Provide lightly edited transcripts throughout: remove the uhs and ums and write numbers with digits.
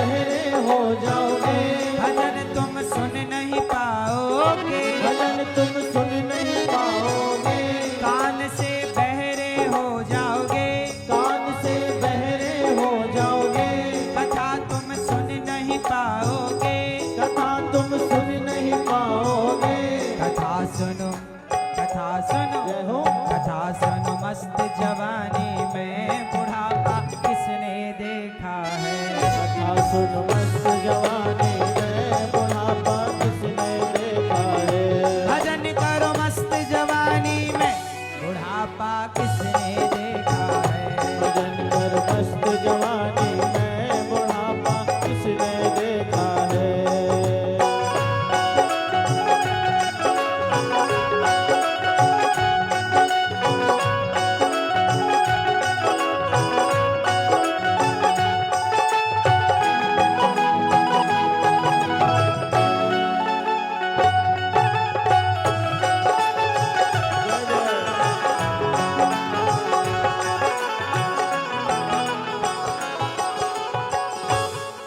बहरे हो जाओगे। भजन तुम सुन नहीं पाओगे, भजन तुम सुन नहीं पाओगे। कान से बहरे हो जाओगे, कान से बहरे हो जाओगे। कथा तुम सुन नहीं पाओगे, कथा तुम सुन नहीं पाओगे। कथा सुनो, कथा सुनो, जय हो। कथा सुनो मस्त जवानी में बुढ़ापा किसने देखा है। कथा सुन मस्त जवानी में बुढ़ापा किसने देखा है। भजन करो मस्त जवानी में बुढ़ापा किसने देखा है। भजन कर मस्त जवानी में बुढ़ापा किसने देखा है।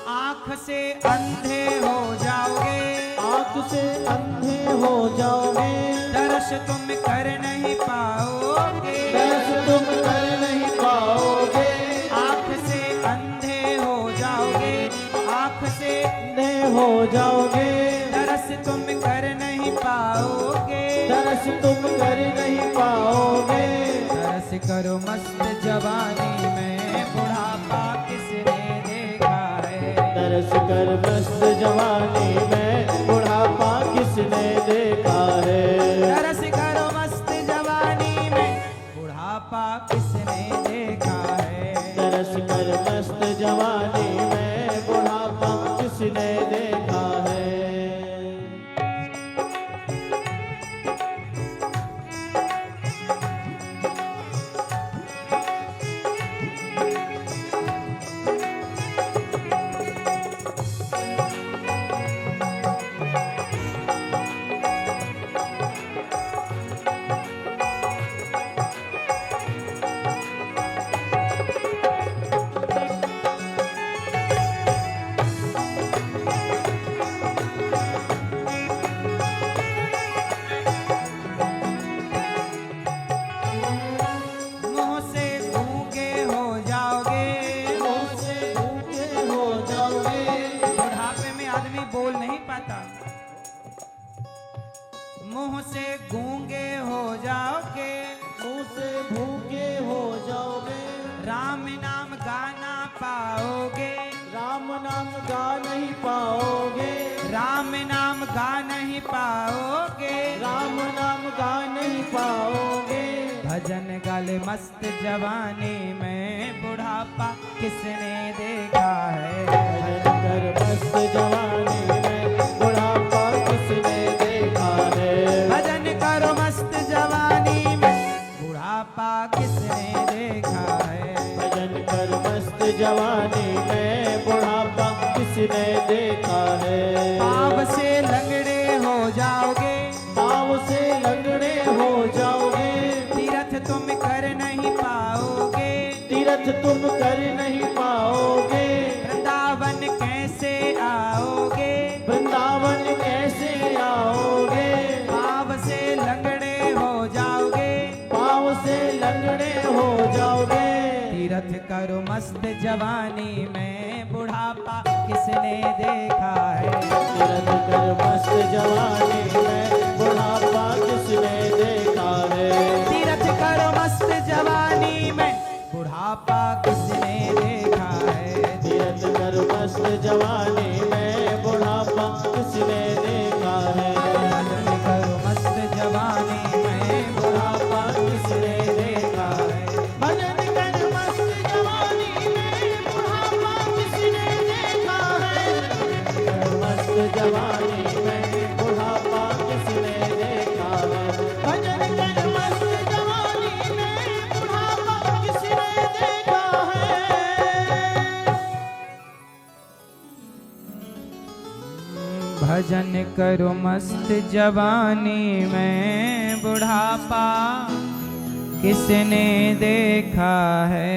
आँख से अंधे हो जाओगे, आँख से अंधे हो जाओगे। दर्श तुम कर नहीं पाओगे। दर्श तुम कर नहीं पाओगे। आँख से अंधे हो जाओगे, आँख से अंधे हो जाओगे। दर्श तुम कर नहीं पाओगे। दर्श तुम कर नहीं पाओगे। दर्श करो मस्त जवानी में बुढ़ापा किसने देखा है। दर्श कर मस्त जवानी में बुढ़ापा किसने देखा है। दर्श करो मस्त जवानी में बुढ़ापा किसने देखा है। दर्श कर मस्त जवानी में बुढ़ापा किसने देखा है। मुंह से गूंगे हो जाओगे, मुंह से भूखे हो जाओगे। बुढ़ापे में आदमी बोल नहीं पाता। मुंह से गूंगे हो जाओगे, मुंह से भूखे हो जाओगे। राम नाम गाना पाओगे। राम नाम गा नहीं पाओगे। राम नाम गा नहीं पाओगे। राम नाम गा नहीं पाओगे। भजन गाले मस्त जवानी में बुढ़ापा किसने देखा है। भजन कर मस्त जवानी में बुढ़ापा किसने देखा है। भजन करो मस्त जवानी में बुढ़ापा किसने देखा है। भजन कर मस्त जवानी में बुढ़ापा किसने देखा है। पाप से लंगड़े हो जाओगे, पाँव से लंगड़े हो जाओगे। तीर्थ तुम कर नहीं पाओगे। तीर्थ तुम कर नहीं पाओगे। वृंदावन कैसे आओगे। वृंदावन कैसे आओगे। पाप से लंगड़े हो जाओगे। पाँव से लंगड़े हो जाओगे। तीर्थ करो मस्त जवानी में बुढ़ापा किसने देखा है। तीर्थ कर मस्त जवानी में बुढ़ापा किसने देखा है। तीर्थ करो मस्त जवानी में बुढ़ापा किसने देखा है। तीर्थ कर मस्त जवानी में बुढ़ापा किसने देखा है। भजन करो मस्त जवानी में बुढ़ापा किसने देखा है। भजन कर मस्त जवानी में बुढ़ापा किसने देखा है। कर मस्त जवानी में बुढ़ापा किसने देखा है। भजन कर मस्त जवानी में बुढ़ापा किसने देखा है। भजन करो मस्त जवानी में बुढ़ापा किसने देखा है।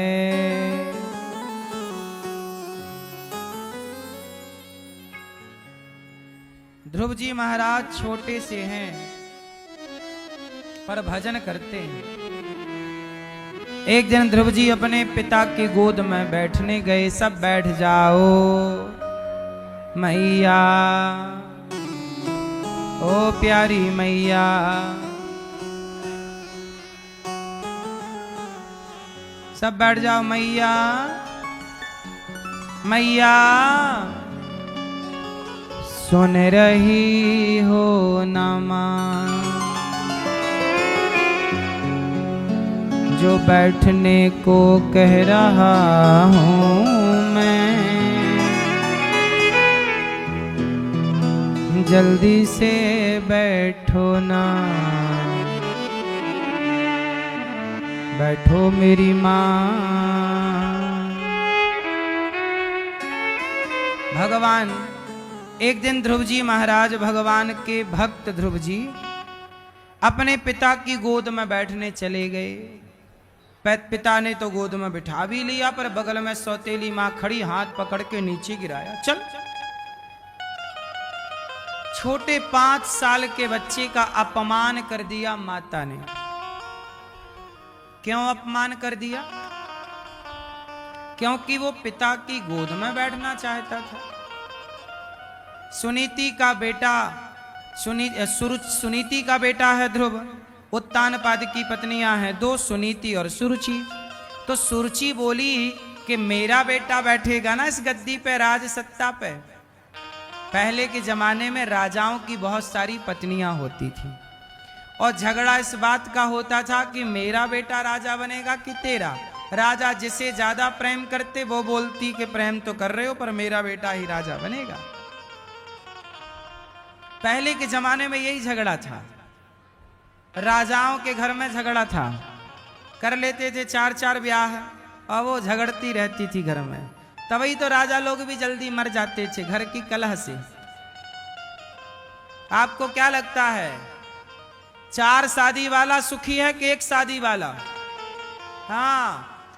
ध्रुव जी महाराज छोटे से हैं पर भजन करते हैं। एक दिन ध्रुव जी अपने पिता की गोद में बैठने गए। सब बैठ जाओ मैया, ओ प्यारी मैया। सब बैठ जाओ मैया, मैया सुन रही हो ना मां, जो बैठने को कह रहा हूँ मैं, जल्दी से बैठो ना, बैठो मेरी माँ। भगवान एक दिन ध्रुव जी महाराज, भगवान के भक्त ध्रुव जी अपने पिता की गोद में बैठने चले गए। पिता ने तो गोद में बिठा भी लिया, पर बगल में सौतेली मां खड़ी, हाथ पकड़ के नीचे गिराया। चल। छोटे 5 साल के बच्चे का अपमान कर दिया माता ने। क्यों अपमान कर दिया? क्योंकि वो पिता की गोद में बैठना चाहता था। सुनीति का बेटा सुनीति का बेटा है ध्रुव। उत्तानपाद की पत्नियां हैं 2, सुनीति और सुरुचि। तो सुरुचि बोली कि मेरा बेटा बैठेगा ना इस गद्दी पे, राज सत्ता पे। पहले के जमाने में राजाओं की बहुत सारी पत्नियां होती थी और झगड़ा इस बात का होता था कि मेरा बेटा राजा बनेगा कि तेरा। राजा जिसे ज्यादा प्रेम करते वो बोलती कि प्रेम तो कर रहे हो पर मेरा बेटा ही राजा बनेगा। पहले के जमाने में यही झगड़ा था। राजाओं के घर में झगड़ा था, कर लेते थे 4-4 ब्याह और वो झगड़ती रहती थी घर में। तभी तो राजा लोग भी जल्दी मर जाते थे घर की कलह से। आपको क्या लगता है 4 शादी वाला सुखी है कि 1 शादी वाला? हाँ,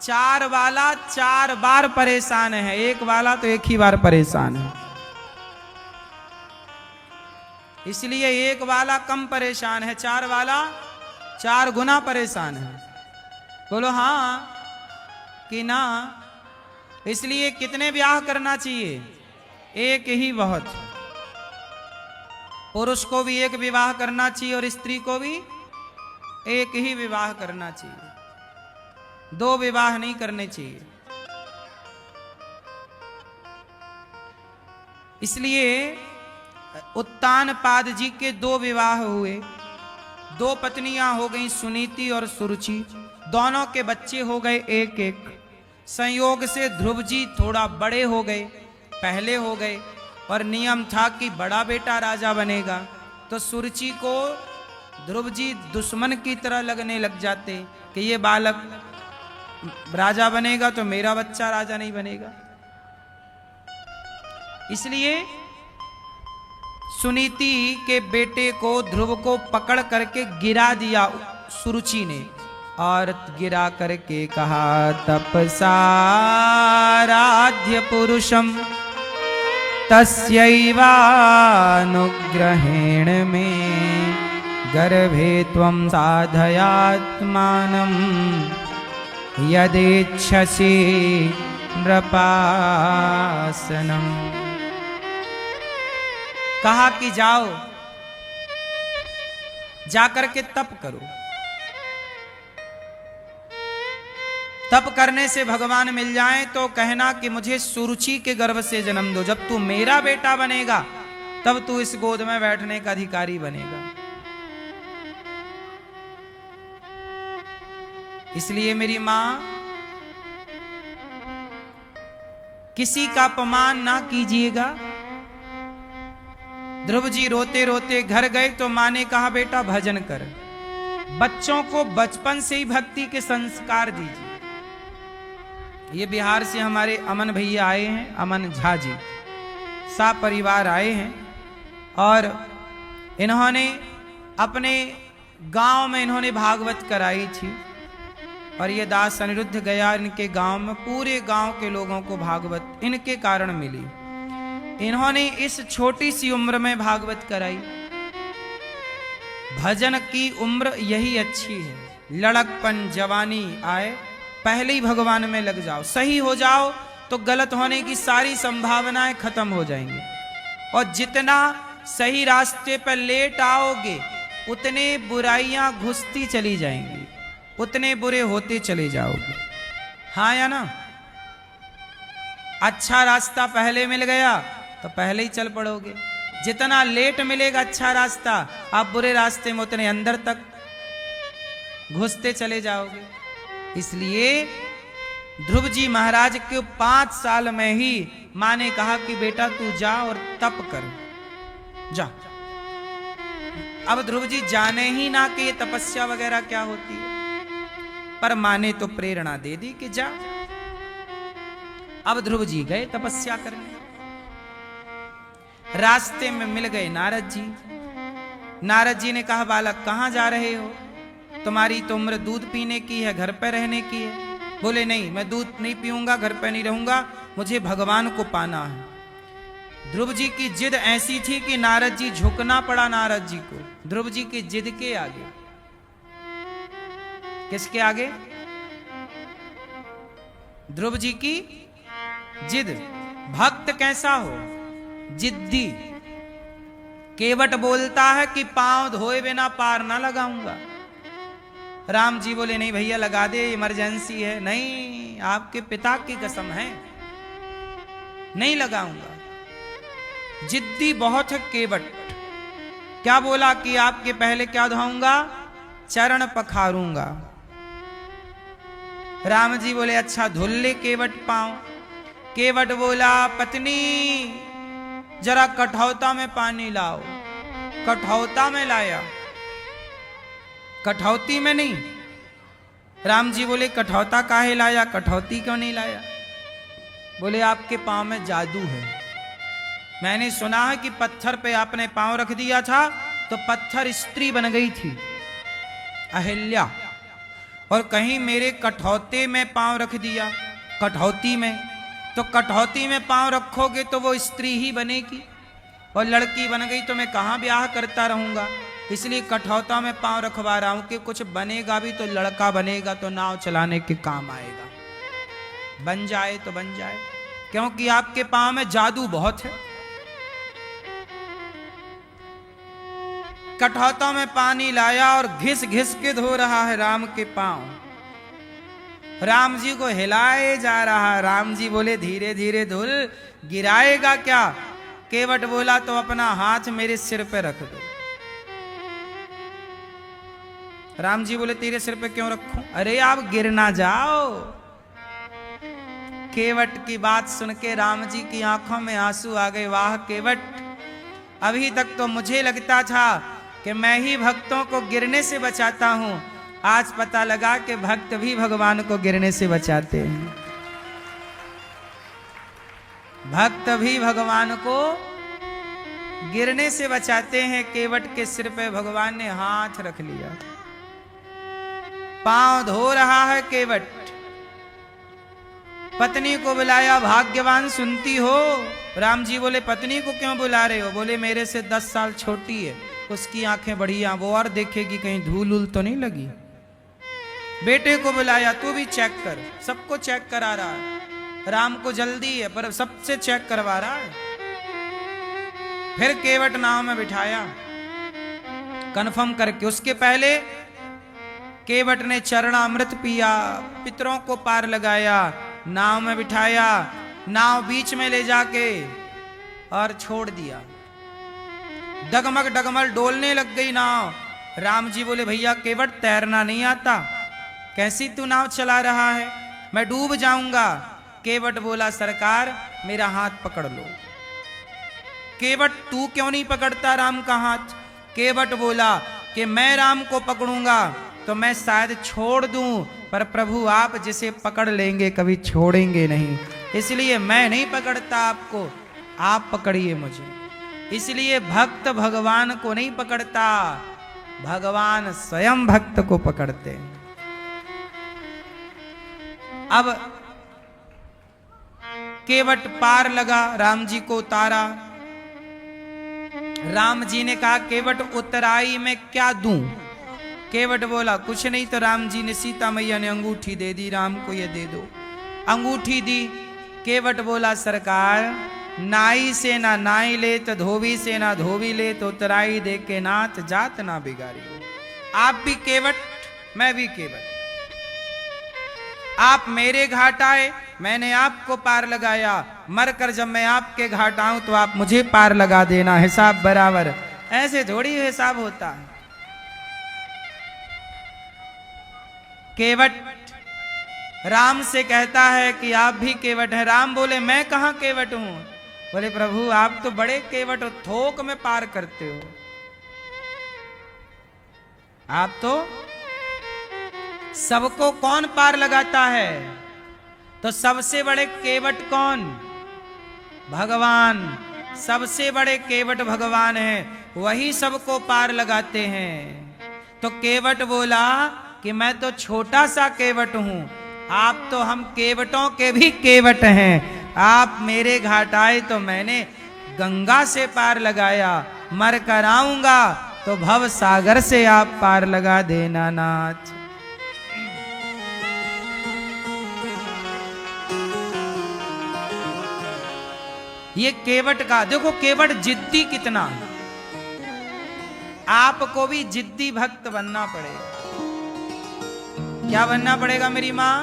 4 वाला 4 बार परेशान है, 1 वाला तो 1 ही बार परेशान है। इसलिए 1 वाला कम परेशान है, 4 वाला 4 गुना परेशान है। बोलो हाँ कि ना? इसलिए कितने ब्याह करना चाहिए? 1 ही बहुत। पुरुष को भी 1 विवाह करना चाहिए और स्त्री को भी 1 ही विवाह करना चाहिए। 2 विवाह नहीं करने चाहिए। इसलिए उत्तानपाद जी के 2 विवाह हुए, 2 पत्नियां हो गई सुनीति और सुरुचि। दोनों के बच्चे हो गए 1-1। संयोग से ध्रुव जी थोड़ा बड़े हो गए, पहले हो गए, और नियम था कि बड़ा बेटा राजा बनेगा। तो सुरुचि को ध्रुव जी दुश्मन की तरह लगने लग जाते कि ये बालक राजा बनेगा तो मेरा बच्चा राजा नहीं बनेगा। इसलिए सुनीति के बेटे को ध्रुव को पकड़ करके गिरा दिया सुरुचि ने, और गिरा करके कहा तपसाराध्य पुरुषम तस्यैवानुग्रहेण में गर्भे त्वं साधयात्मानं यदेच्छसि नृपासनम्। कहा कि जाओ जाकर के तप करो। तप करने से भगवान मिल जाए तो कहना कि मुझे सुरुचि के गर्भ से जन्म दो। जब तू मेरा बेटा बनेगा तब तू इस गोद में बैठने का अधिकारी बनेगा। इसलिए मेरी मां, किसी का अपमान ना कीजिएगा। ध्रुव जी रोते रोते घर गए तो मां ने कहा बेटा भजन कर। बच्चों को बचपन से ही भक्ति के संस्कार दीजिए। ये बिहार से हमारे अमन भैया आए हैं, अमन झा जी, सा परिवार आए हैं, और इन्होंने अपने गांव में इन्होंने भागवत कराई थी। और ये दास अनिरुद्ध गया इनके गांव में, पूरे गांव के लोगों को भागवत इनके कारण मिली। इन्होंने इस छोटी सी उम्र में भागवत कराई। भजन की उम्र यही अच्छी है, लड़कपन जवानी आए पहले ही भगवान में लग जाओ, सही हो जाओ तो गलत होने की सारी संभावनाएं खत्म हो जाएंगी। और जितना सही रास्ते पर लेट आओगे उतने बुराइयां घुसती चली जाएंगी, उतने बुरे होते चले जाओगे। हाँ या ना? अच्छा रास्ता पहले मिल गया तो पहले ही चल पड़ोगे, जितना लेट मिलेगा अच्छा रास्ता आप बुरे रास्ते में उतने अंदर तक घुसते चले जाओगे। इसलिए ध्रुव जी महाराज के 5 साल में ही मां ने कहा कि बेटा तू जा और तप कर, जा। अब ध्रुव जी जाने ही ना कि ये तपस्या वगैरह क्या होती है, पर मां ने तो प्रेरणा दे दी कि जा। अब ध्रुव जी गए तपस्या करने। रास्ते में मिल गए नारद जी। नारद जी ने कहा बालक कहां जा रहे हो, तुम्हारी तो उम्र दूध पीने की है, घर पे रहने की है। बोले नहीं, मैं दूध नहीं पीऊंगा, घर पे नहीं रहूंगा, मुझे भगवान को पाना है। ध्रुव जी की जिद ऐसी थी कि नारद जी झुकना पड़ा नारद जी को, ध्रुव जी की जिद के आगे। किसके आगे? ध्रुव जी की जिद। भक्त कैसा हो? जिद्दी। केवट बोलता है कि पांव धोए बिना पार ना लगाऊंगा। राम जी बोले नहीं भैया लगा दे, इमरजेंसी है। नहीं, आपके पिता की कसम है, नहीं लगाऊंगा। जिद्दी बहुत है केवट। क्या बोला कि आपके पहले क्या धोऊंगा? चरण पखारूंगा। राम जी बोले अच्छा धुल ले केवट पांव। केवट बोला पत्नी जरा कठौता में पानी लाओ। कठौता में लाया, कठौती में नहीं। राम जी बोले कठौता काहे लाया, कठौती क्यों नहीं लाया? बोले आपके पांव में जादू है। मैंने सुना है कि पत्थर पे आपने पांव रख दिया था तो पत्थर स्त्री बन गई थी, अहिल्या। और कहीं मेरे कठौते में पांव रख दिया, कठौती में, तो कठौती में पांव रखोगे तो वो स्त्री ही बनेगी, और लड़की बन गई तो मैं कहां ब्याह करता रहूंगा। इसलिए कठौता में पांव रखवा रहा हूं कि कुछ बनेगा भी तो लड़का बनेगा तो नाव चलाने के काम आएगा, बन जाए तो बन जाए, क्योंकि आपके पांव में जादू बहुत है। कठौता में पानी लाया और घिस घिस के धो रहा है राम के पांव। राम जी को हिलाए जा रहा। राम जी बोले धीरे धीरे धुल, गिराएगा क्या? केवट बोला तो अपना हाथ मेरे सिर पे रख दो। राम जी बोले तेरे सिर पे क्यों रखूं? अरे आप गिर ना जाओ। केवट की बात सुन के राम जी की आंखों में आंसू आ गए। वाह केवट, अभी तक तो मुझे लगता था कि मैं ही भक्तों को गिरने से बचाता हूं, आज पता लगा कि भक्त भी भगवान को गिरने से बचाते हैं। भक्त भी भगवान को गिरने से बचाते हैं। केवट के सिर पे भगवान ने हाथ रख लिया, पांव धो रहा है केवट। पत्नी को बुलाया, भाग्यवान सुनती हो? राम जी बोले पत्नी को क्यों बुला रहे हो? बोले मेरे से 10 साल छोटी है, उसकी आंखें बढ़िया, वो और देखेगी कहीं धूल उल तो नहीं लगी। बेटे को बुलाया, तू भी चेक कर। सबको चेक करा रहा है। राम को जल्दी है पर सबसे चेक करवा रहा है। फिर केवट नाव में बिठाया कन्फर्म करके। उसके पहले केवट ने चरणामृत पिया, पितरों को पार लगाया, नाव में बिठाया, नाव बीच में ले जाके और छोड़ दिया। डगमग डगमग डोलने लग गई नाव। राम जी बोले भैया केवट तैरना नहीं आता, कैसी तू नाव चला रहा है, मैं डूब जाऊंगा। केवट बोला सरकार मेरा हाथ पकड़ लो। केवट तू क्यों नहीं पकड़ता राम का हाथ? केवट बोला कि मैं राम को पकड़ूंगा तो मैं शायद छोड़ दूं, पर प्रभु आप जिसे पकड़ लेंगे कभी छोड़ेंगे नहीं, इसलिए मैं नहीं पकड़ता आपको, आप पकड़िए मुझे। इसलिए भक्त भगवान को नहीं पकड़ता, भगवान स्वयं भक्त को पकड़ते हैं। अब केवट पार लगा, राम जी को उतारा। राम जी ने कहा केवट उतराई मैं क्या दूं? केवट बोला कुछ नहीं। तो राम जी ने, सीता मैया ने अंगूठी दे दी, राम को ये दे दो। अंगूठी दी। केवट बोला सरकार, नाई से ना नाई ले तो धोबी से ना धोबी ले तो उतराई दे के नाथ जात ना बिगाड़ी। आप भी केवट, मैं भी केवट। आप मेरे घाट आए, मैंने आपको पार लगाया, मरकर जब मैं आपके घाट आऊं तो आप मुझे पार लगा देना, हिसाब बराबर। ऐसे थोड़ी हिसाब होता है। केवट राम से कहता है कि आप भी केवट हैं। राम बोले मैं कहां केवट हूं? बोले प्रभु आप तो बड़े केवट हो, थोक में पार करते हो। आप तो सबको कौन पार लगाता है? तो सबसे बड़े केवट कौन? भगवान। सबसे बड़े केवट भगवान हैं, वही सबको पार लगाते हैं। तो केवट बोला कि मैं तो छोटा सा केवट हूं, आप तो हम केवटों के भी केवट हैं। आप मेरे घाट आए तो मैंने गंगा से पार लगाया, मर कर आऊंगा तो भव सागर से आप पार लगा देना नाथ। ये केवट का देखो, केवट जिद्दी कितना। आपको भी जिद्दी भक्त बनना पड़ेगा। क्या बनना पड़ेगा मेरी मां?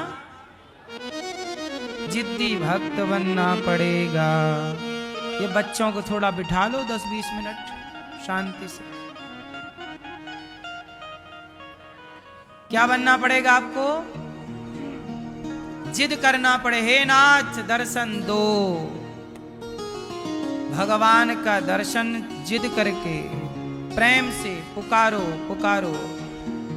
जिद्दी भक्त बनना पड़ेगा। ये बच्चों को थोड़ा बिठा लो 10-20 मिनट शांति से। क्या बनना पड़ेगा आपको? जिद करना पड़े, हे नाथ दर्शन दो। भगवान का दर्शन जिद करके प्रेम से पुकारो पुकारो।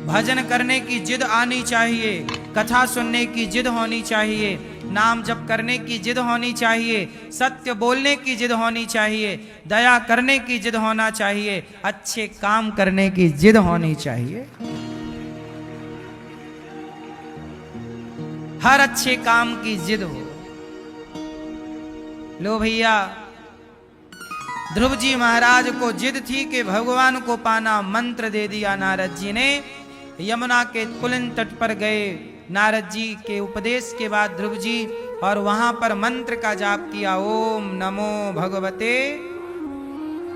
भजन करने की जिद आनी चाहिए, कथा सुनने की जिद होनी चाहिए, नाम जप करने की जिद होनी चाहिए, सत्य बोलने की जिद होनी चाहिए, दया करने की जिद होना चाहिए, अच्छे काम करने की जिद होनी चाहिए। हर अच्छे काम की जिद हो। लो भैया, ध्रुव जी महाराज को जिद थी कि भगवान को पाना, मंत्र दे दिया नारद जी ने। यमुना के पुलिन तट पर गए नारद जी के उपदेश के बाद ध्रुव जी, और वहां पर मंत्र का जाप किया, ओम नमो भगवते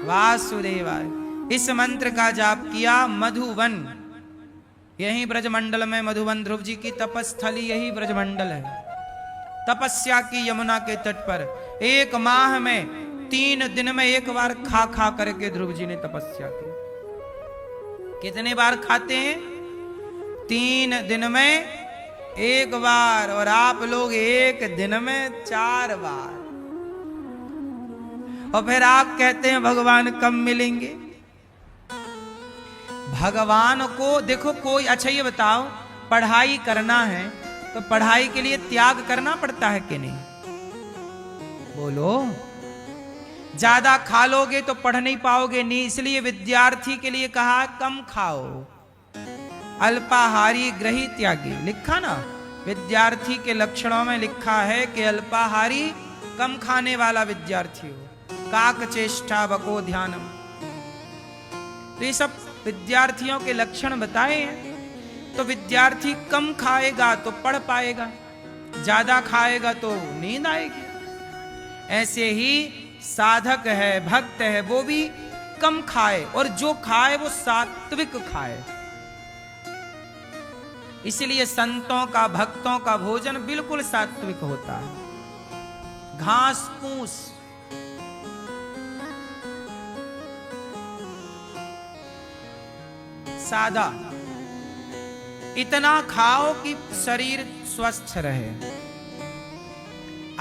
वासुदेवाय। इस मंत्र का जाप किया। मधुवन, यही ब्रजमंडल में मधुवन, ध्रुव जी की तपस्थली यही ब्रजमंडल है। तपस्या की यमुना के तट पर 1 माह में 3 दिन में 1 बार खा खा करके ध्रुव जी ने तपस्या की। कितने बार खाते हैं? 3 दिन में 1 बार। और आप लोग 1 दिन में 4 बार। और फिर आप कहते हैं भगवान कब मिलेंगे? भगवान को देखो कोई, अच्छा ये बताओ, पढ़ाई करना है तो पढ़ाई के लिए त्याग करना पड़ता है कि नहीं? बोलो। ज्यादा खा लोगे तो पढ़ नहीं पाओगे, नहीं। इसलिए विद्यार्थी के लिए कहा कम खाओ, अल्पाहारी ग्रही त्यागी। लिखा ना, विद्यार्थी के लक्षणों में लिखा है कि अल्पाहारी, कम खाने वाला विद्यार्थी हो। काक चेष्टा बको ध्यानम। तो ये सब विद्यार्थियों के लक्षण बताए हैं। तो विद्यार्थी कम खाएगा तो पढ़ पाएगा, ज्यादा खाएगा तो नींद आएगी। ऐसे ही साधक है, भक्त है, वो भी कम खाए, और जो खाए वो सात्विक खाए। इसलिए संतों का, भक्तों का भोजन बिल्कुल सात्विक होता है। घास फूस, सादा, इतना खाओ कि शरीर स्वस्थ रहे।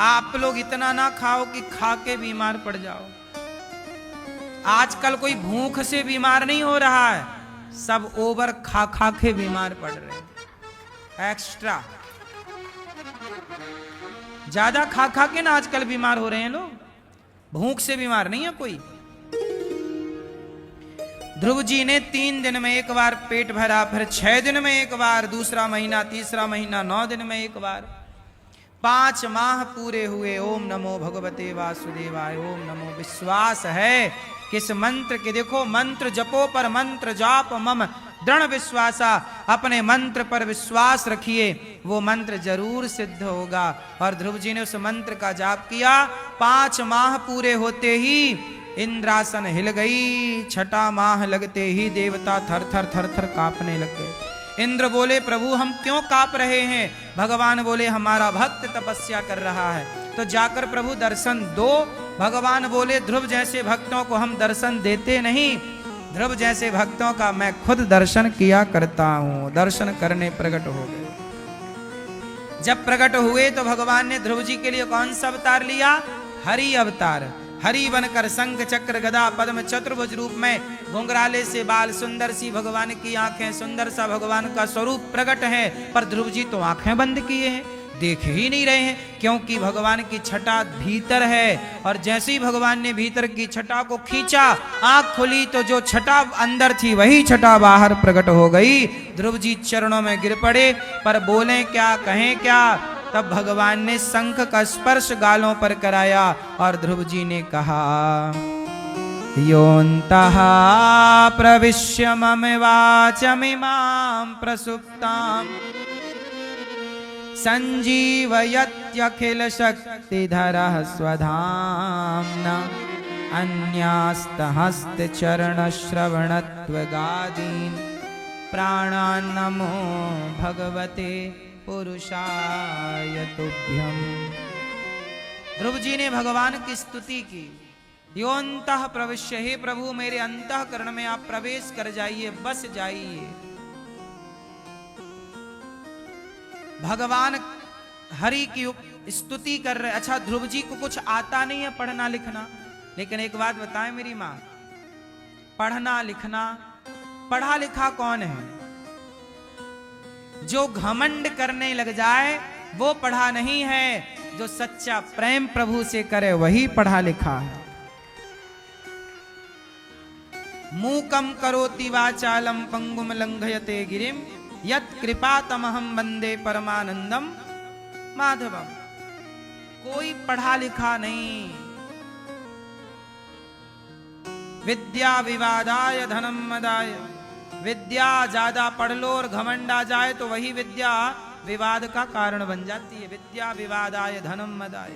आप लोग इतना ना खाओ कि खा के बीमार पड़ जाओ। आजकल कोई भूख से बीमार नहीं हो रहा है, सब ओवर खा खा के बीमार पड़ रहे हैं। एक्स्ट्रा ज्यादा खा खा के ना आजकल बीमार हो रहे हैं लोग। भूख से बीमार नहीं है कोई। ध्रुव जी ने 3 दिन में 1 बार पेट भरा, फिर 6 दिन में 1 बार, दूसरा महीना, तीसरा महीना, 9 दिन में 1 बार। 5 माह पूरे हुए। ओम नमो भगवते वासुदेवाय, ओम नमो। विश्वास है किस मंत्र के, देखो मंत्र जपो पर मंत्र जाप मम दृढ़ विश्वासा, अपने मंत्र पर विश्वास रखिए, वो मंत्र जरूर सिद्ध होगा। और ध्रुव जी ने उस मंत्र का जाप किया। 5 माह पूरे होते ही इंद्रासन हिल गई। 6ठा माह लगते ही देवता थर थर थर थर कांपने लग गए। इंद्र बोले प्रभु हम क्यों कांप रहे हैं? भगवान बोले हमारा भक्त तपस्या कर रहा है, तो जाकर प्रभु दर्शन दो। भगवान बोले ध्रुव जैसे भक्तों को हम दर्शन देते नहीं, ध्रुव जैसे भक्तों का मैं खुद दर्शन किया करता हूं। दर्शन करने प्रकट हो गए। जब प्रकट हुए तो भगवान ने ध्रुव जी के लिए कौन सा अवतार लिया? हरि अवतार। हरि बनकर शंख चक्र गदा पद्म चतुर्भुज रूप में, घुंघराले से बाल, सुंदर सी भगवान की आंखें, सुंदर सा भगवान का स्वरूप प्रकट है। पर ध्रुव जी तो आंखें बंद किए हैं, देख ही नहीं रहे हैं, क्योंकि भगवान की छटा भीतर है। और जैसे ही भगवान ने भीतर की छटा को खींचा, आंख खुली तो जो छटा अंदर थी वही छटा बाहर प्रकट हो गई। ध्रुव जी चरणों में गिर पड़े, पर बोले क्या, कहें क्या? तब भगवान ने शंख का स्पर्श गालों पर कराया और ध्रुव जी ने कहा योऽन्तः प्रविश्य मम वाचमिमां प्रसुप्ताम् संजीवयत्यखिल शक्तिधरः स्वधाम्ना अन्यास्तहस्तचरणश्रवणत्वगादीन् प्राणान् नमो भगवते पुरुषाय तुभ्यम्। ध्रुव जी ने भगवान की स्तुति की। योऽन्तः प्रविश्य, हे प्रभु मेरे अंतःकरण में आप प्रवेश कर जाइए, बस जाइए। भगवान हरि की स्तुति कर रहे। अच्छा ध्रुव जी को कुछ आता नहीं है पढ़ना लिखना, लेकिन एक बात बताएं मेरी मां, पढ़ना लिखना, पढ़ा लिखा कौन है? जो घमंड करने लग जाए वो पढ़ा नहीं है, जो सच्चा प्रेम प्रभु से करे वही पढ़ा लिखा है। मूकम करोति वाचालम पंगुम लंघयते गिरिम यत् कृपातमहं वंदे परमानंदम माधवम। कोई पढ़ा लिखा नहीं। विद्या विवादाय धनम मदाय, विद्या ज्यादा पढ़ लो और घमंड आ जाए तो वही विद्या विवाद का कारण बन जाती है। विद्या विवादाय धनम मदाय,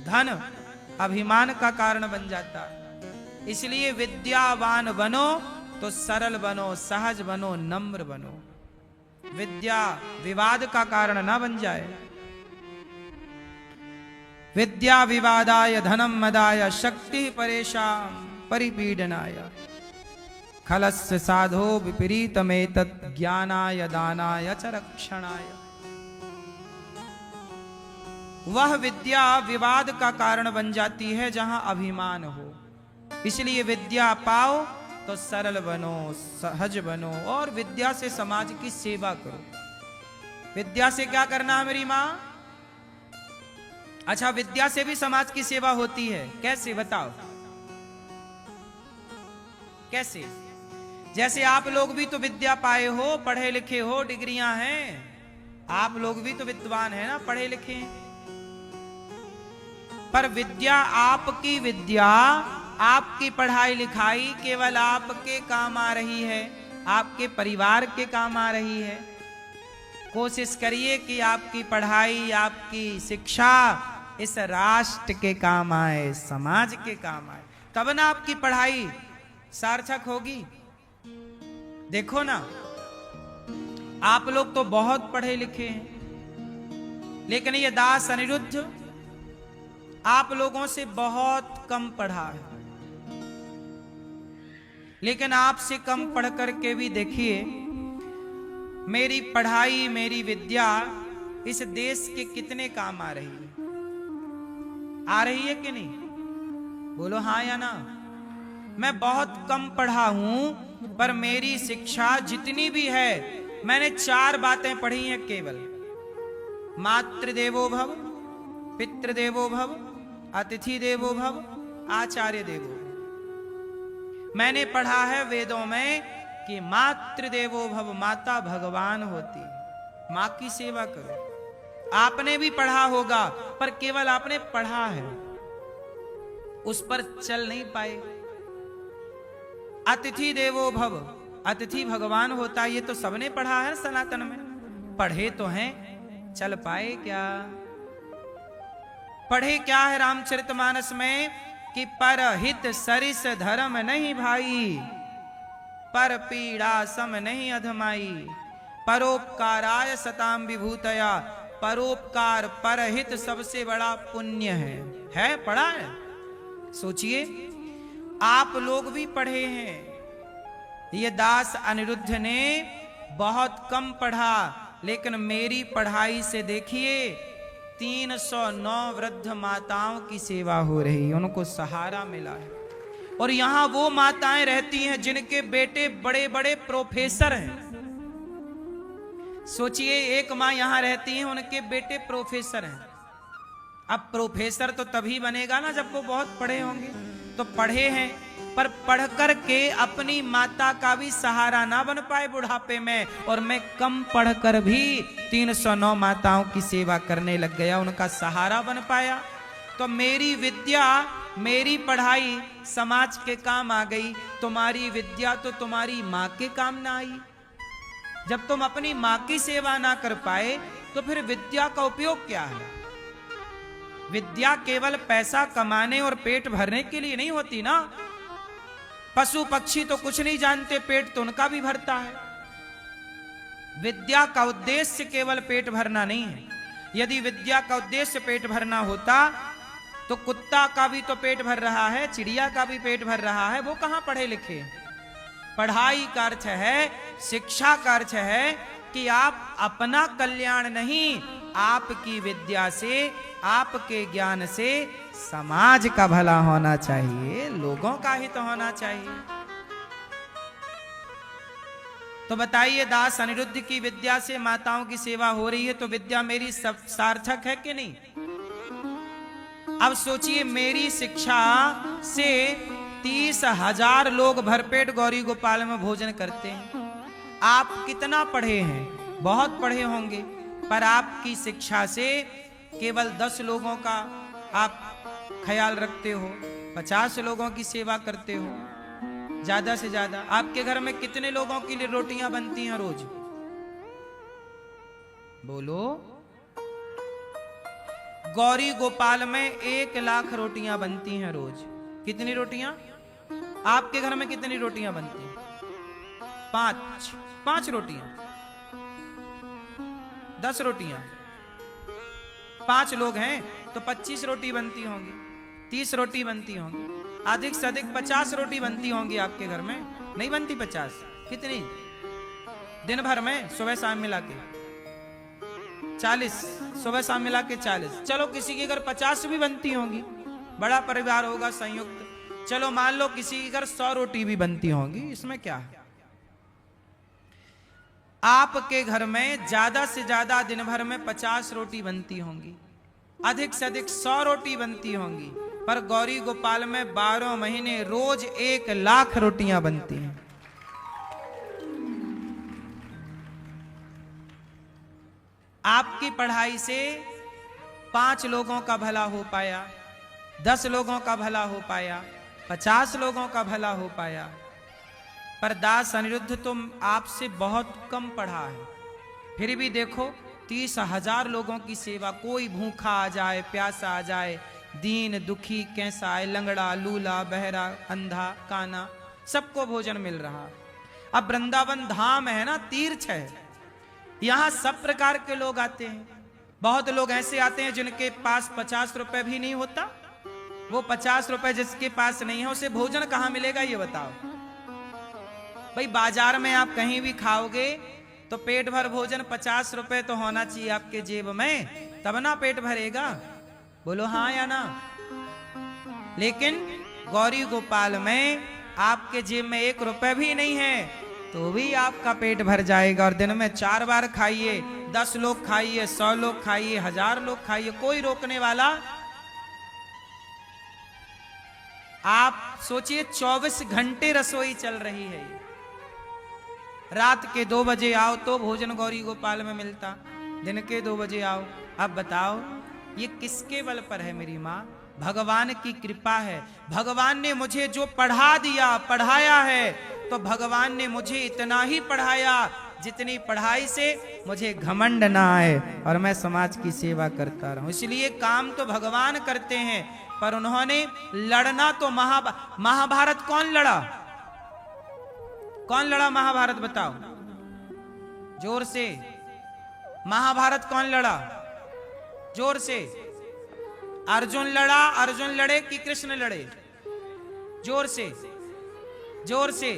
धन अभिमान का कारण बन जाता है। इसलिए विद्यावान बनो तो सरल बनो, सहज बनो, नम्र बनो। विद्या विवाद का कारण ना बन जाए। विद्या विवादाय धनम मदाय शक्ति परेशान परिपीडनाय खलस्य साधो विपरीतमेतत् ज्ञानाय दानाय च रक्षणाय। वह विद्या विवाद का कारण बन जाती है जहां अभिमान हो। इसलिए विद्या पाओ तो सरल बनो, सहज बनो और विद्या से समाज की सेवा करो। विद्या से क्या करना है मेरी मां? अच्छा विद्या से भी समाज की सेवा होती है, कैसे बताओ? कैसे? जैसे आप लोग भी तो विद्या पाए हो, पढ़े लिखे हो, डिग्रियां हैं, आप लोग भी तो विद्वान है ना, पढ़े लिखे हैं। पर विद्या, आपकी विद्या, आपकी पढ़ाई लिखाई केवल आपके काम आ रही है, आपके परिवार के काम आ रही है। कोशिश करिए कि आपकी पढ़ाई, आपकी शिक्षा इस राष्ट्र के काम आए, समाज के काम आए, तब ना आपकी पढ़ाई सार्थक होगी। देखो ना, आप लोग तो बहुत पढ़े लिखे हैं, लेकिन ये दास अनिरुद्ध आप लोगों से बहुत कम पढ़ा है। लेकिन आपसे कम पढ़ करके भी देखिए, मेरी पढ़ाई, मेरी विद्या इस देश के कितने काम आ रही है। आ रही है कि नहीं? बोलो हाँ या ना। मैं बहुत कम पढ़ा हूं, पर मेरी शिक्षा जितनी भी है, मैंने 4 बातें पढ़ी हैं केवल। मातृदेवो भव, पितृदेवो भव, अतिथि देवो भव, आचार्य देवो भव। मैंने पढ़ा है वेदों में कि मातृदेवो भव, माता भगवान होती है, माँ की सेवा करो। आपने भी पढ़ा होगा, पर केवल आपने पढ़ा है, उस पर चल नहीं पाए। अतिथि देवो भव, अतिथि भगवान होता है, ये तो सबने पढ़ा है सनातन में, पढ़े तो हैं, चल पाए क्या? पढ़े क्या है रामचरितमानस में कि परहित सरिस धर्म नहीं भाई, पर पीड़ा सम नहीं अधमाई, परोपकाराय सताम विभूतया, परोपकार परहित सबसे बड़ा पुण्य है पढ़ा है। सोचिए आप लोग भी पढ़े हैं, ये दास अनिरुद्ध ने बहुत कम पढ़ा, लेकिन मेरी पढ़ाई से देखिए 309 वृद्ध माताओं की सेवा हो रही, उनको सहारा मिला है। और यहां वो माताएं रहती हैं जिनके बेटे बड़े बड़े प्रोफेसर हैं। सोचिए एक माँ यहां रहती है, उनके बेटे प्रोफेसर हैं। अब प्रोफेसर तो तभी बनेगा ना जब वो बहुत पढ़े होंगे। तो पढ़े हैं, पर पढ़कर के अपनी माता का भी सहारा ना बन पाए बुढ़ापे में, और मैं कम पढ़कर भी 309 माताओं की सेवा करने लग गया, उनका सहारा बन पाया। तो मेरी विद्या, मेरी पढ़ाई समाज के काम आ गई, तुम्हारी विद्या तो तुम्हारी माँ के काम ना आई। जब तुम अपनी माँ की सेवा ना कर पाए तो फिर विद्या का उपयोग क्या है? विद्या केवल पैसा कमाने और पेट भरने के लिए नहीं होती ना। पशु पक्षी तो कुछ नहीं जानते, पेट तो उनका भी भरता है। विद्या का उद्देश्य केवल पेट भरना नहीं है। यदि विद्या का उद्देश्य पेट भरना होता तो कुत्ता का भी तो पेट भर रहा है, चिड़िया का भी पेट भर रहा है, वो कहां पढ़े लिखे? पढ़ाई का अर्थ है, शिक्षा का अर्थ है कि आप अपना कल्याण नहीं, आपकी विद्या से, आपके ज्ञान से समाज का भला होना चाहिए, लोगों का हित होना चाहिए। तो बताइए, दास अनिरुद्ध की विद्या से माताओं की सेवा हो रही है, तो विद्या मेरी सब सार्थक है कि नहीं? अब सोचिए, मेरी शिक्षा से 30,000 लोग भरपेट गौरी गोपाल में भोजन करते हैं। आप कितना पढ़े हैं? बहुत पढ़े होंगे, पर आपकी शिक्षा से केवल 10 लोगों का आप ख्याल रखते हो, 50 लोगों की सेवा करते हो, ज्यादा से ज्यादा। आपके घर में कितने लोगों के लिए रोटियां बनती हैं रोज? बोलो। गौरी गोपाल में 1 लाख रोटियां बनती हैं रोज। कितनी रोटियां? आपके घर में कितनी रोटियां बनती हैं? 5 रोटियां, 10 रोटियां, 5 लोग हैं तो 25 रोटी बनती होंगी, 30 रोटी बनती होंगी, अधिक से अधिक 50 रोटी बनती होंगी आपके घर में। नहीं बनती 50? कितनी दिन भर में? सुबह शाम मिला के 40, सुबह शाम मिला के 40। चलो किसी के घर 50 भी बनती होंगी, बड़ा परिवार होगा संयुक्त। चलो मान लो किसी के घर 100 रोटी भी बनती होंगी, इसमें क्या है? आपके घर में ज्यादा से ज्यादा दिन भर में 50 रोटी बनती होंगी, अधिक से अधिक 100 रोटी बनती होंगी, पर गौरी गोपाल में 12 महीने रोज 1 लाख रोटियां बनती हैं। आपकी पढ़ाई से 5 लोगों का भला हो पाया, 10 लोगों का भला हो पाया, 50 लोगों का भला हो पाया, पर दास अनिरुद्ध तुम आपसे बहुत कम पढ़ा है, फिर भी देखो 30,000 लोगों की सेवा। कोई भूखा आ जाए, प्यासा आ जाए, दीन दुखी कैसा आए, लंगड़ा, लूला, बहरा, अंधा, काना, सबको भोजन मिल रहा। अब वृंदावन धाम है ना, तीर्थ है, यहां सब प्रकार के लोग आते हैं। बहुत लोग ऐसे आते हैं जिनके पास 50 रुपए भी नहीं होता। वो 50 रुपए जिसके पास नहीं है, उसे भोजन कहां मिलेगा ये बताओ भाई। बाजार में आप कहीं भी खाओगे तो पेट भर भोजन 50 रुपए तो होना चाहिए आपके जेब में, तब ना पेट भरेगा। बोलो हाँ या ना? लेकिन गौरी गोपाल में आपके जेब में 1 रुपए भी नहीं है तो भी आपका पेट भर जाएगा। और दिन में 4 बार खाइए, 10 लोग खाइए, 100 लोग खाइए, 1000 लोग खाइए, कोई रोकने वाला। आप सोचिए 24 घंटे रसोई चल रही है। रात के 2 बजे आओ तो भोजन गौरी गोपाल में मिलता, दिन के 2 बजे आओ अब बताओ ये किसके बल पर है मेरी माँ? भगवान की कृपा है। भगवान ने मुझे जो पढ़ा दिया, पढ़ाया है, तो भगवान ने मुझे इतना ही पढ़ाया जितनी पढ़ाई से मुझे घमंड ना आए और मैं समाज की सेवा करता रहूं। इसलिए काम तो भगवान करते हैं, पर उन्होंने लड़ना तो महाभारत कौन लड़ा? कौन लड़ा महाभारत? बताओ जोर से। महाभारत कौन लड़ा? जोर से। अर्जुन लड़ा। अर्जुन लड़े कि कृष्ण लड़े? जोर से, जोर से।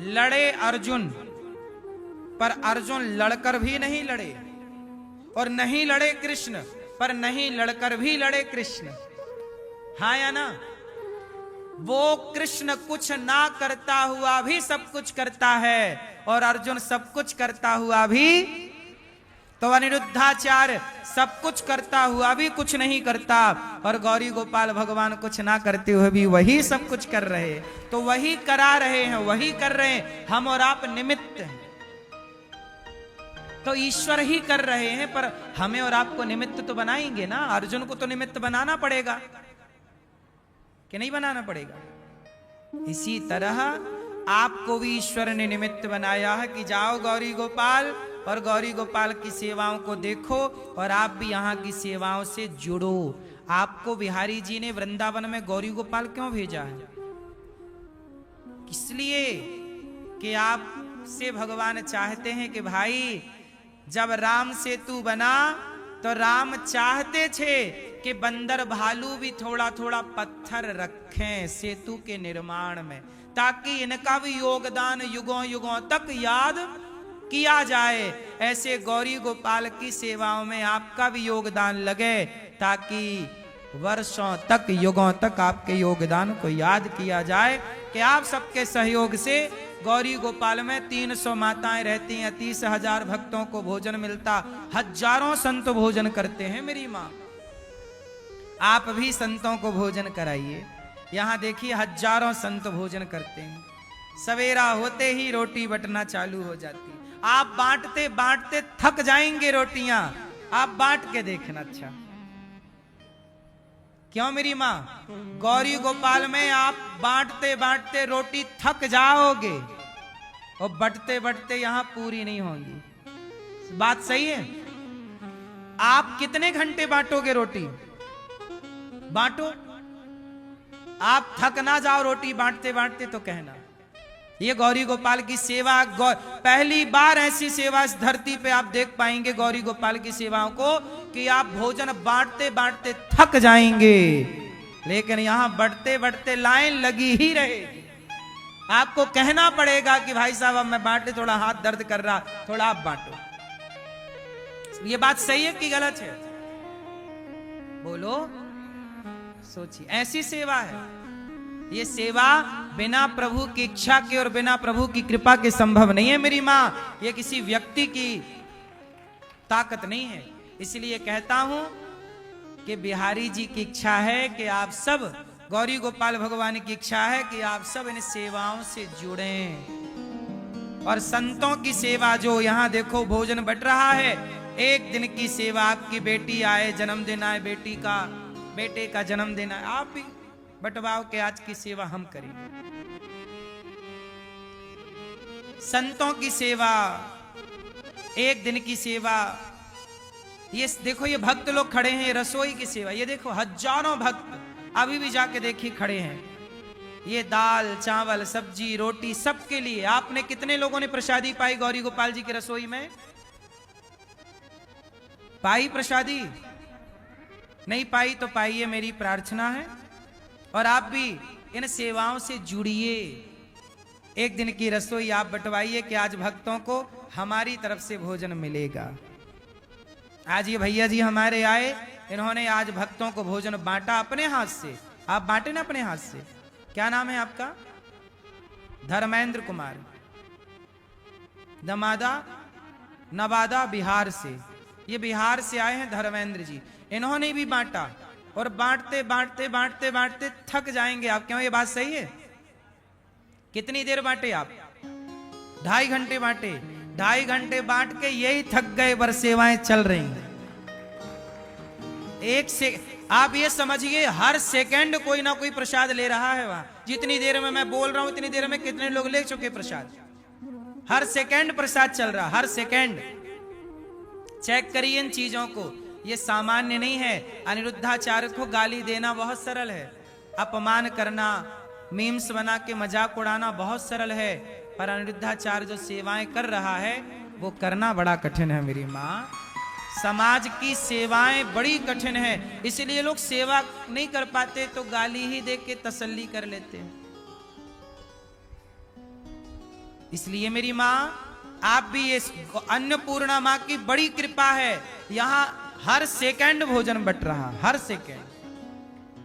लड़े अर्जुन, पर अर्जुन लड़कर भी नहीं लड़े, और नहीं लड़े कृष्ण, पर नहीं लड़कर भी लड़े कृष्ण। हाँ या ना? वो कृष्ण कुछ ना करता हुआ भी सब कुछ करता है, और अर्जुन सब कुछ करता हुआ भी, तो अनिरुद्धाचार्य सब कुछ करता हुआ भी कुछ नहीं करता, और गौरी गोपाल भगवान कुछ ना करते हुए भी वही सब कुछ कर रहे। तो वही करा रहे हैं, वही कर रहे हैं, हम और आप निमित्त हैं। तो ईश्वर ही कर रहे हैं, पर हमें और आपको निमित्त तो बनाएंगे ना। अर्जुन को तो निमित्त बनाना पड़ेगा कि नहीं बनाना पड़ेगा? इसी तरह आपको भी ईश्वर ने निमित्त बनाया है कि जाओ गौरी गोपाल और गौरी गोपाल की सेवाओं को देखो, और आप भी यहाँ की सेवाओं से जुड़ो। आपको बिहारी जी ने वृंदावन में गौरी गोपाल क्यों भेजा है? इसलिए कि आपसे भगवान चाहते हैं कि भाई, जब राम सेतु बना तो राम चाहते थे कि बंदर भालू भी थोड़ा थोड़ा पत्थर रखें सेतु के निर्माण में, ताकि इनका भी योगदान युगों युगों तक याद किया जाए। ऐसे गौरी गोपाल की सेवाओं में आपका भी योगदान लगे, ताकि वर्षों तक, युगों तक आपके योगदान को याद किया जाए कि आप सबके सहयोग से गौरी गोपाल में 300 माताएं रहती हैं, 30,000 भक्तों को भोजन मिलता, हजारों संत भोजन करते हैं। मेरी माँ, आप भी संतों को भोजन कराइए। यहाँ देखिए हजारों संत भोजन करते हैं। सवेरा होते ही रोटी बटना चालू हो जाती। आप बांटते बांटते थक जाएंगे रोटियां। आप बांट के देखना। अच्छा क्यों मेरी माँ? गौरी गोपाल में आप बांटते बांटते रोटी थक जाओगे, और बटते बटते यहां पूरी नहीं होंगी। बात सही है? आप कितने घंटे बांटोगे रोटी? बांटो। आप थक ना जाओ रोटी बांटते बांटते तो कहना। ये गौरी गोपाल की सेवा, पहली बार ऐसी सेवा इस धरती पे आप देख पाएंगे गौरी गोपाल की सेवाओं को, कि आप भोजन बांटते बांटते थक जाएंगे, लेकिन यहां बढ़ते बढ़ते लाइन लगी ही रहेगी। आपको कहना पड़ेगा कि भाई साहब अब मैं बांटे, थोड़ा हाथ दर्द कर रहा, थोड़ा आप बांटो। ये बात सही है कि गलत है? बोलो, सोचिए। ऐसी सेवा है। ये सेवा बिना प्रभु की इच्छा के और बिना प्रभु की कृपा के संभव नहीं है मेरी माँ। ये किसी व्यक्ति की ताकत नहीं है। इसलिए कहता हूं कि बिहारी जी की इच्छा है कि आप सब, गौरी गोपाल भगवान की इच्छा है कि आप सब इन सेवाओं से जुड़ें। और संतों की सेवा, जो यहाँ देखो भोजन बट रहा है, एक दिन की सेवा, आपकी बेटी आए, जन्मदिन आए बेटी का, बेटे का जन्मदिन आए, आप भी बटवाओ के आज की सेवा हम करेंगे। संतों की सेवा, एक दिन की सेवा। ये देखो ये भक्त लोग खड़े हैं, रसोई की सेवा। ये देखो हजारों भक्त अभी भी जाके देखिए खड़े हैं। ये दाल चावल सब्जी रोटी सबके लिए। आपने कितने लोगों ने प्रसादी पाई गौरी गोपाल जी की रसोई में? पाई प्रसादी? नहीं पाई तो पाइए, मेरी प्रार्थना है। और आप भी इन सेवाओं से जुड़िए। एक दिन की रसोई आप बंटवाइए कि आज भक्तों को हमारी तरफ से भोजन मिलेगा। आज ये भैया जी हमारे आए, इन्होंने आज भक्तों को भोजन बांटा अपने हाथ से। आप बांटे ना अपने हाथ से। क्या नाम है आपका? धर्मेंद्र कुमार, दमादा नवादा बिहार से। ये बिहार से आए हैं धर्मेंद्र जी। इन्होंने भी बांटा, और बांटते बांटते बांटते बांटते थक जाएंगे आप। क्यों? ये बात सही है? कितनी देर बांटे आप? 2.5 घंटे बांटे। 2.5 घंटे बांट के यही थक गए, पर सेवाएं चल रही हैं। एक से आप ये समझिए हर सेकंड कोई ना कोई प्रसाद ले रहा है वहां। जितनी देर में मैं बोल रहा हूं उतनी देर में कितने लोग ले चुके प्रसाद। हर सेकंड प्रसाद चल रहा, हर सेकंड। चेक करिए इन चीजों को, ये सामान्य नहीं है। अनिरुद्धाचार्य को गाली देना बहुत सरल है, अपमान करना, मीम्स बना के मजाक उड़ाना बहुत सरल है, पर अनिरुद्धाचार्य जो सेवाएं कर रहा है वो करना बड़ा कठिन है मेरी माँ। समाज की सेवाएं बड़ी कठिन है, इसलिए लोग सेवा नहीं कर पाते तो गाली ही दे के तसल्ली कर लेते हैं। इसलिए मेरी माँ आप भी ये अन्नपूर्णा माँ की बड़ी कृपा है, यहाँ हर सेकंड भोजन बट रहा, हर सेकंड।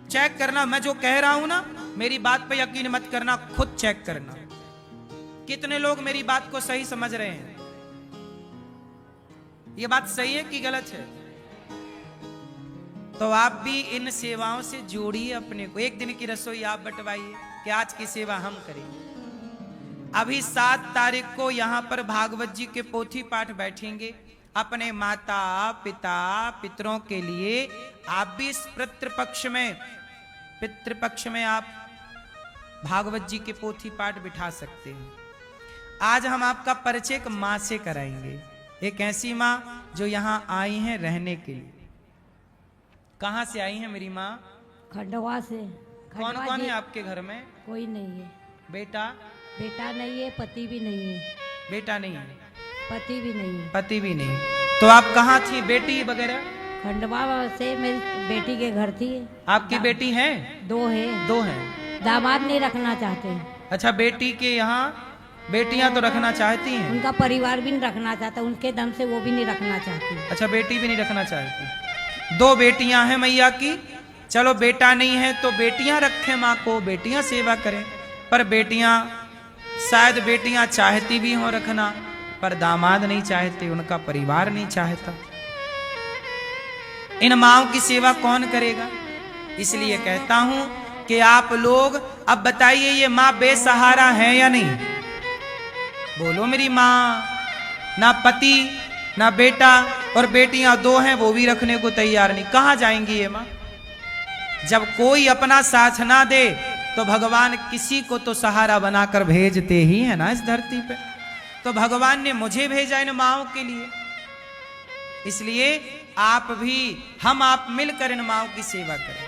चेक करना, मैं जो कह रहा हूं ना मेरी बात पे यकीन मत करना, खुद चेक करना कितने लोग मेरी बात को सही समझ रहे हैं। ये बात सही है कि गलत है? तो आप भी इन सेवाओं से जोड़िए अपने को। एक दिन की रसोई आप बंटवाइए कि आज की सेवा हम करेंगे। अभी 7 तारीख को यहाँ पर भागवत जी के पोथी पाठ बैठेंगे। अपने माता पिता पितरों के लिए आप भी इस पितृपक्ष में आप भागवत जी के पोथी पाठ बिठा सकते हैं। आज हम आपका परिचय एक माँ से कराएंगे, एक ऐसी माँ जो यहाँ आई हैं रहने के लिए। कहाँ से आई हैं मेरी माँ? खंडवा से। कौन कौन है आपके घर में? कोई नहीं है। बेटा? बेटा नहीं है, पति भी नहीं है। बेटा नहीं है, पति भी नहीं है। पति भी नहीं। तो आप कहाँ थी? बेटी वगैरह? खंडवा से मेरी बेटी के घर थी। आपकी बेटी है? 2 है। 2 है। दामाद नहीं रखना चाहते। अच्छा, बेटी के यहाँ बेटियां तो रखना चाहती हैं, उनका परिवार भी नहीं रखना चाहता, उनके दम से वो भी नहीं रखना चाहती। अच्छा, बेटी भी नहीं रखना चाहती। 2 बेटियां हैं मैया की। चलो बेटा नहीं है तो बेटियां रखें माँ को, बेटियां सेवा करें। पर बेटियां शायद बेटियां चाहती भी हो रखना, पर दामाद नहीं चाहते, उनका परिवार नहीं चाहता। इन माँओं की सेवा कौन करेगा? इसलिए कहता हूं कि आप लोग अब बताइए ये माँ बेसहारा है या नहीं? बोलो मेरी माँ। ना पति ना बेटा, और बेटियां 2 हैं वो भी रखने को तैयार नहीं। कहां जाएंगी ये माँ? जब कोई अपना साथ ना दे तो भगवान किसी को तो सहारा बनाकर भेजते ही है ना इस धरती पे। तो भगवान ने मुझे भेजा इन माँओं के लिए, इसलिए आप भी हम आप मिलकर इन माँओं की सेवा करें।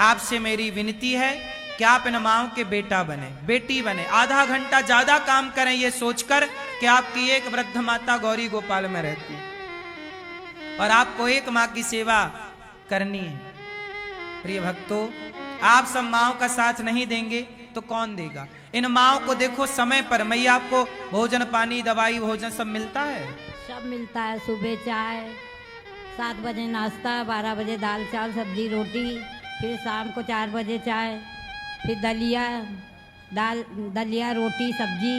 आपसे मेरी विनती है कि आप इन माँओं के बेटा बने, बेटी बने। आधा घंटा ज्यादा काम करें ये सोचकर कि आपकी एक वृद्ध माता गौरी गोपाल में रहती है और आपको एक माँ की सेवा करनी है। प्रिय भक्तों, आप सब माँओं का साथ नहीं देंगे तो कौन देगा? इन माँओं को देखो समय पर मैया आपको भोजन पानी दवाई भोजन सब मिलता है, सब मिलता है। सुबह चाय, 7 बजे नाश्ता, 12 बजे दाल चावल सब्जी रोटी, फिर शाम को 4 बजे चाय, फिर दलिया रोटी सब्जी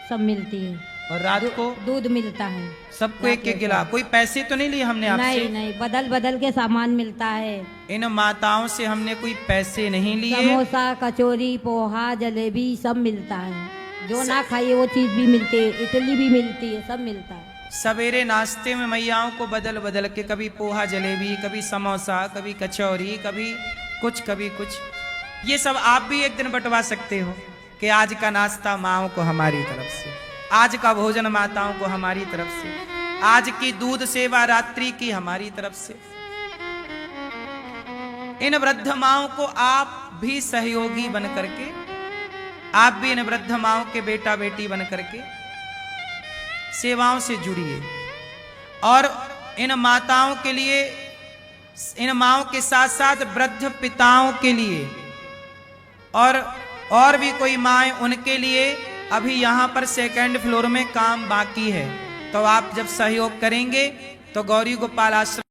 सब मिलती है। और रात को दूध मिलता है सबको एक एक गिलास। कोई पैसे तो नहीं लिए हमने आपसे? नहीं, बदल बदल के सामान मिलता है। इन माताओं से हमने कोई पैसे नहीं लिए। समोसा कचौरी पोहा जलेबी सब मिलता है, जो ना खाइए वो चीज भी मिलती है, इडली भी मिलती है, सब मिलता है। सवेरे नाश्ते में मैयाओं को बदल बदल के कभी पोहा जलेबी, कभी समोसा, कभी कचौरी, कभी कुछ। ये सब आप भी एक दिन बंटवा सकते हो कि आज का नाश्ता माँओं को हमारी तरफ से, आज का भोजन माताओं को हमारी तरफ से, आज की दूध सेवा रात्रि की हमारी तरफ से। इन वृद्ध माँओं को आप भी सहयोगी बन करके, आप भी इन वृद्ध माँओं के बेटा बेटी बन करके सेवाओं से जुड़िए। और इन माताओं के लिए, इन माँओं के साथ साथ वृद्ध पिताओं के लिए और भी कोई माएँ उनके लिए अभी यहाँ पर 2nd फ्लोर में काम बाकी है। तो आप जब सहयोग करेंगे तो गौरी गोपाल आश्रम